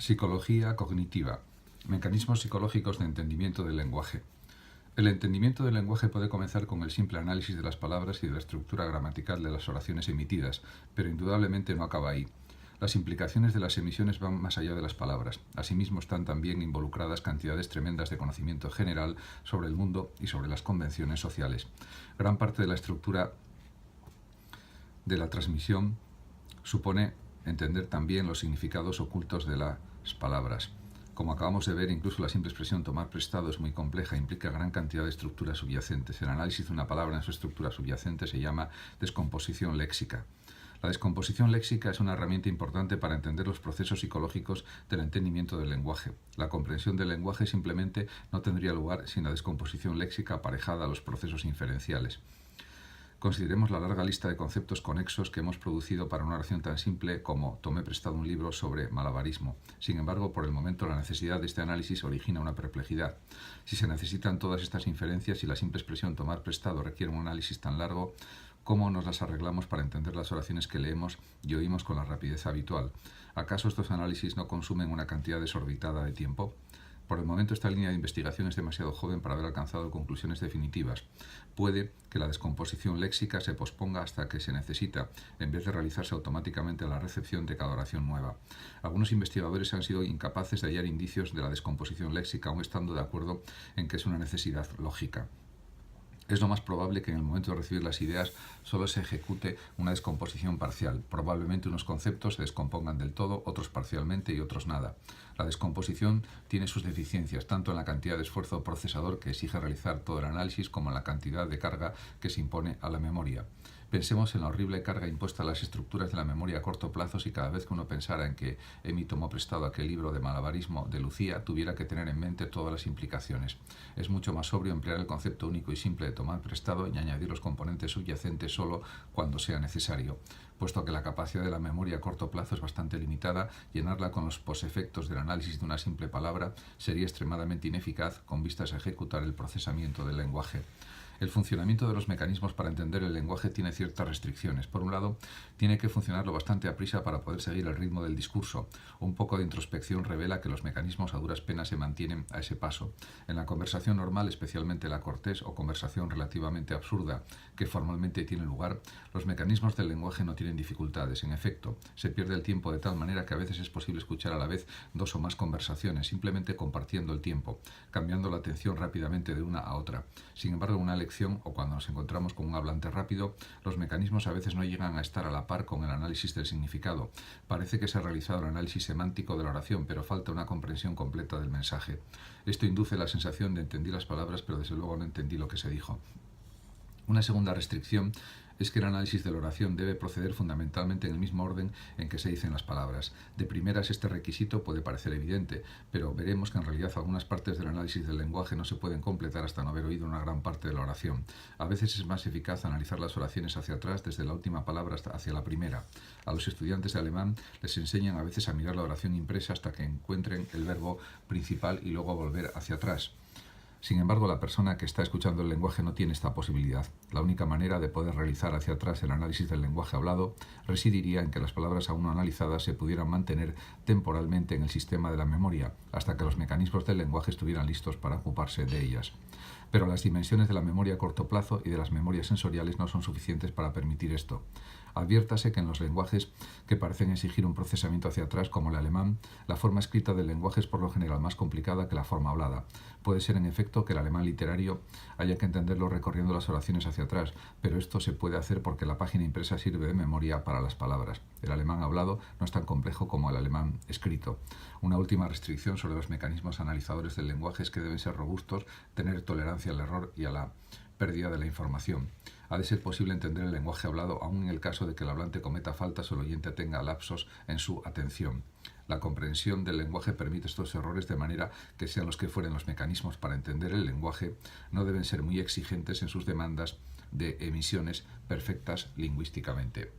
Psicología cognitiva. Mecanismos psicológicos de entendimiento del lenguaje. El entendimiento del lenguaje puede comenzar con el simple análisis de las palabras y de la estructura gramatical de las oraciones emitidas, pero indudablemente no acaba ahí. Las implicaciones de las emisiones van más allá de las palabras. Asimismo, están también involucradas cantidades tremendas de conocimiento general sobre el mundo y sobre las convenciones sociales. Gran parte de la estructura de la transmisión supone entender también los significados ocultos de las palabras. Como acabamos de ver, incluso la simple expresión tomar prestado es muy compleja, implica gran cantidad de estructuras subyacentes. El análisis de una palabra en su estructura subyacente se llama descomposición léxica. La descomposición léxica es una herramienta importante para entender los procesos psicológicos del entendimiento del lenguaje. La comprensión del lenguaje simplemente no tendría lugar sin la descomposición léxica aparejada a los procesos inferenciales. Consideremos la larga lista de conceptos conexos que hemos producido para una oración tan simple como tomé prestado un libro sobre malabarismo. Sin embargo, por el momento la necesidad de este análisis origina una perplejidad. Si se necesitan todas estas inferencias y la simple expresión tomar prestado requiere un análisis tan largo, ¿cómo nos las arreglamos para entender las oraciones que leemos y oímos con la rapidez habitual? ¿Acaso estos análisis no consumen una cantidad desorbitada de tiempo? Por el momento esta línea de investigación es demasiado joven para haber alcanzado conclusiones definitivas. Puede que la descomposición léxica se posponga hasta que se necesita, en vez de realizarse automáticamente a la recepción de cada oración nueva. Algunos investigadores han sido incapaces de hallar indicios de la descomposición léxica, aun estando de acuerdo en que es una necesidad lógica. Es lo más probable que en el momento de recibir las ideas solo se ejecute una descomposición parcial. Probablemente unos conceptos se descompongan del todo, otros parcialmente y otros nada. La descomposición tiene sus deficiencias, tanto en la cantidad de esfuerzo procesador que exige realizar todo el análisis como en la cantidad de carga que se impone a la memoria. Pensemos en la horrible carga impuesta a las estructuras de la memoria a corto plazo si cada vez que uno pensara en que Emi tomó prestado aquel libro de malabarismo de Lucía tuviera que tener en mente todas las implicaciones. Es mucho más sobrio emplear el concepto único y simple de tomar prestado y añadir los componentes subyacentes solo cuando sea necesario. Puesto que la capacidad de la memoria a corto plazo es bastante limitada, llenarla con los posefectos del análisis de una simple palabra sería extremadamente ineficaz con vistas a ejecutar el procesamiento del lenguaje. El funcionamiento de los mecanismos para entender el lenguaje tiene ciertas restricciones. Por un lado, tiene que funcionar lo bastante aprisa para poder seguir el ritmo del discurso. Un poco de introspección revela que los mecanismos a duras penas se mantienen a ese paso. En la conversación normal, especialmente la cortés o conversación relativamente absurda que formalmente tiene lugar, los mecanismos del lenguaje no tienen dificultades. En efecto, se pierde el tiempo de tal manera que a veces es posible escuchar a la vez dos o más conversaciones, simplemente compartiendo el tiempo, cambiando la atención rápidamente de una a otra. Sin embargo, una lección o cuando nos encontramos con un hablante rápido, los mecanismos a veces no llegan a estar a la par con el análisis del significado. Parece que se ha realizado el análisis semántico de la oración, pero falta una comprensión completa del mensaje. Esto induce la sensación de entendí las palabras, pero desde luego no entendí lo que se dijo. Una segunda restricción es que el análisis de la oración debe proceder fundamentalmente en el mismo orden en que se dicen las palabras. De primeras este requisito puede parecer evidente, pero veremos que en realidad algunas partes del análisis del lenguaje no se pueden completar hasta no haber oído una gran parte de la oración. A veces es más eficaz analizar las oraciones hacia atrás desde la última palabra hacia la primera. A los estudiantes de alemán les enseñan a veces a mirar la oración impresa hasta que encuentren el verbo principal y luego volver hacia atrás. Sin embargo, la persona que está escuchando el lenguaje no tiene esta posibilidad. La única manera de poder realizar hacia atrás el análisis del lenguaje hablado residiría en que las palabras aún no analizadas se pudieran mantener temporalmente en el sistema de la memoria, hasta que los mecanismos del lenguaje estuvieran listos para ocuparse de ellas. Pero las dimensiones de la memoria a corto plazo y de las memorias sensoriales no son suficientes para permitir esto. Adviértase que en los lenguajes que parecen exigir un procesamiento hacia atrás, como el alemán, la forma escrita del lenguaje es por lo general más complicada que la forma hablada. Puede ser en efecto que el alemán literario haya que entenderlo recorriendo las oraciones hacia atrás, pero esto se puede hacer porque la página impresa sirve de memoria para las palabras. El alemán hablado no es tan complejo como el alemán escrito. Una última restricción sobre los mecanismos analizadores del lenguaje es que deben ser robustos, tener tolerancia al error y a la pérdida de la información. Ha de ser posible entender el lenguaje hablado aun en el caso de que el hablante cometa faltas o el oyente tenga lapsos en su atención. La comprensión del lenguaje permite estos errores de manera que sean los que fueren los mecanismos para entender el lenguaje, no deben ser muy exigentes en sus demandas de emisiones perfectas lingüísticamente.